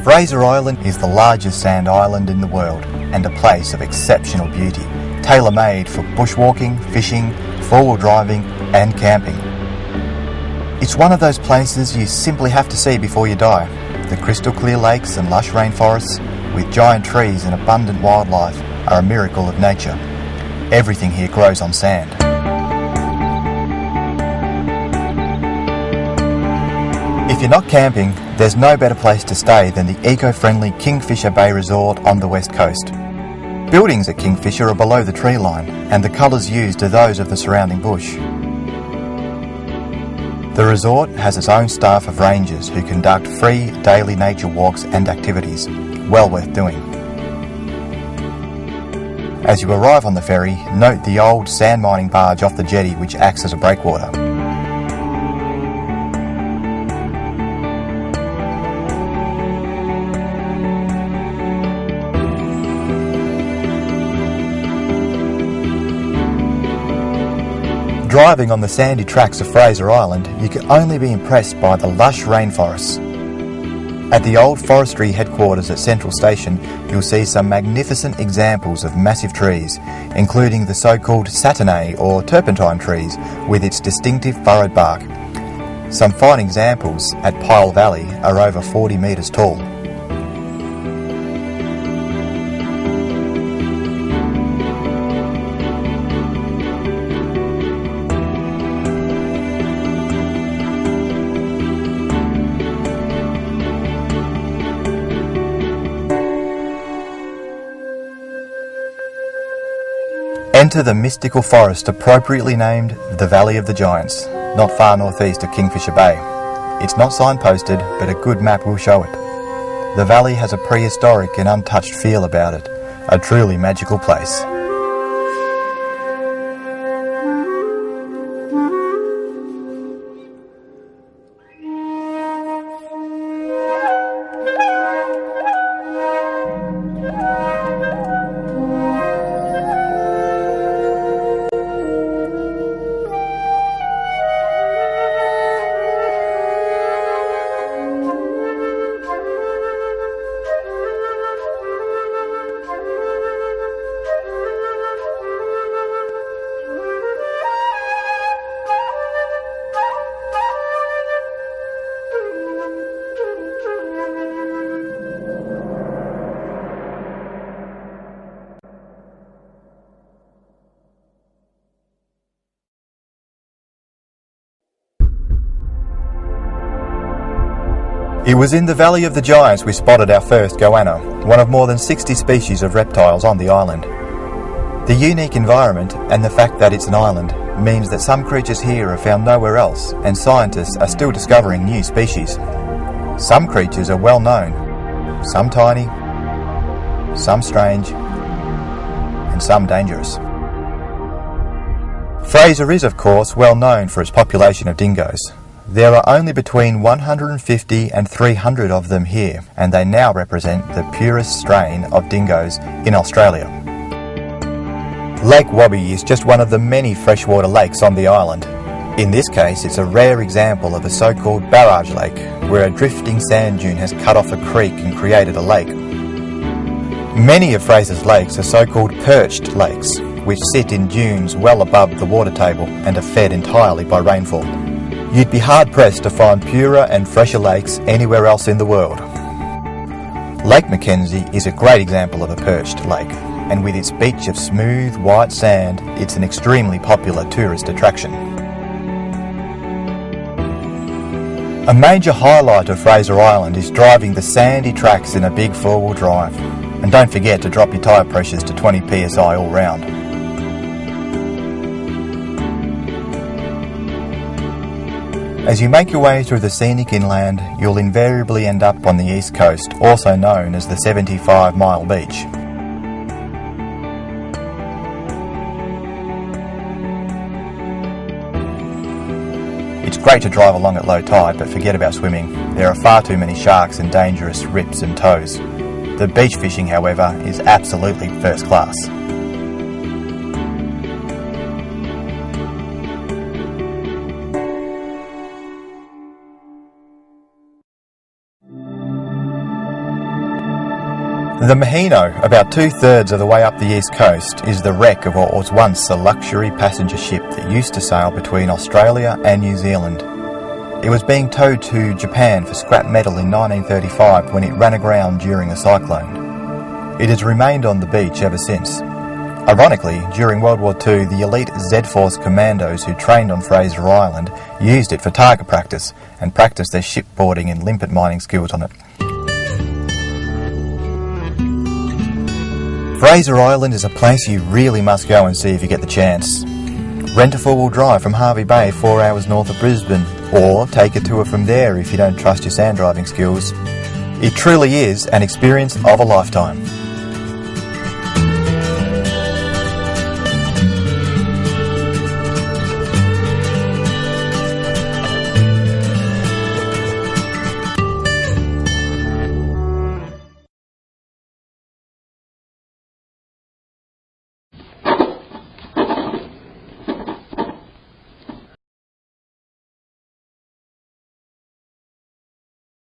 Fraser Island is the largest sand island in the world and a place of exceptional beauty, tailor-made for bushwalking, fishing, four-wheel driving and camping. It's one of those places you simply have to see before you die. The crystal clear lakes and lush rainforests with giant trees and abundant wildlife are a miracle of nature. Everything here grows on sand. If you're not camping, there's no better place to stay than the eco-friendly Kingfisher Bay Resort on the west coast. Buildings at Kingfisher are below the tree line, and the colours used are those of the surrounding bush. The resort has its own staff of rangers who conduct free daily nature walks and activities, well worth doing. As you arrive on the ferry, note the old sand mining barge off the jetty which acts as a breakwater. Driving on the sandy tracks of Fraser Island, you can only be impressed by the lush rainforests. At the old forestry headquarters at Central Station, you'll see some magnificent examples of massive trees, including the so-called Saturnae or turpentine trees with its distinctive furrowed bark. Some fine examples at Pile Valley are over 40 metres tall. Enter the mystical forest appropriately named the Valley of the Giants, not far northeast of Kingfisher Bay. It's not signposted, but a good map will show it. The valley has a prehistoric and untouched feel about it, a truly magical place. It was in the Valley of the Giants we spotted our first goanna, one of more than 60 species of reptiles on the island. The unique environment and the fact that it's an island means that some creatures here are found nowhere else, and scientists are still discovering new species. Some creatures are well known, some tiny, some strange, and some dangerous. Fraser is, of course, well known for its population of dingoes. There are only between 150 and 300 of them here, and they now represent the purest strain of dingoes in Australia. Lake Wabi is just one of the many freshwater lakes on the island. In this case, it's a rare example of a so-called barrage lake, where a drifting sand dune has cut off a creek and created a lake. Many of Fraser's lakes are so-called perched lakes, which sit in dunes well above the water table and are fed entirely by rainfall. You'd be hard-pressed to find purer and fresher lakes anywhere else in the world. Lake Mackenzie is a great example of a perched lake, and with its beach of smooth, white sand, it's an extremely popular tourist attraction. A major highlight of Fraser Island is driving the sandy tracks in a big four-wheel drive. And don't forget to drop your tyre pressures to 20 psi all round. As you make your way through the scenic inland, you'll invariably end up on the east coast, also known as the 75-mile beach. It's great to drive along at low tide, but forget about swimming. There are far too many sharks and dangerous rips and tows. The beach fishing, however, is absolutely first class. The Maheno, about 2/3 of the way up the east coast, is the wreck of what was once a luxury passenger ship that used to sail between Australia and New Zealand. It was being towed to Japan for scrap metal in 1935 when it ran aground during a cyclone. It has remained on the beach ever since. Ironically, during World War II, the elite Z-Force commandos who trained on Fraser Island used it for target practice and practiced their shipboarding and limpet mining skills on it. Fraser Island is a place you really must go and see if you get the chance. Rent a four-wheel drive from Hervey Bay 4 hours north of Brisbane, or take a tour from there if you don't trust your sand driving skills. It truly is an experience of a lifetime.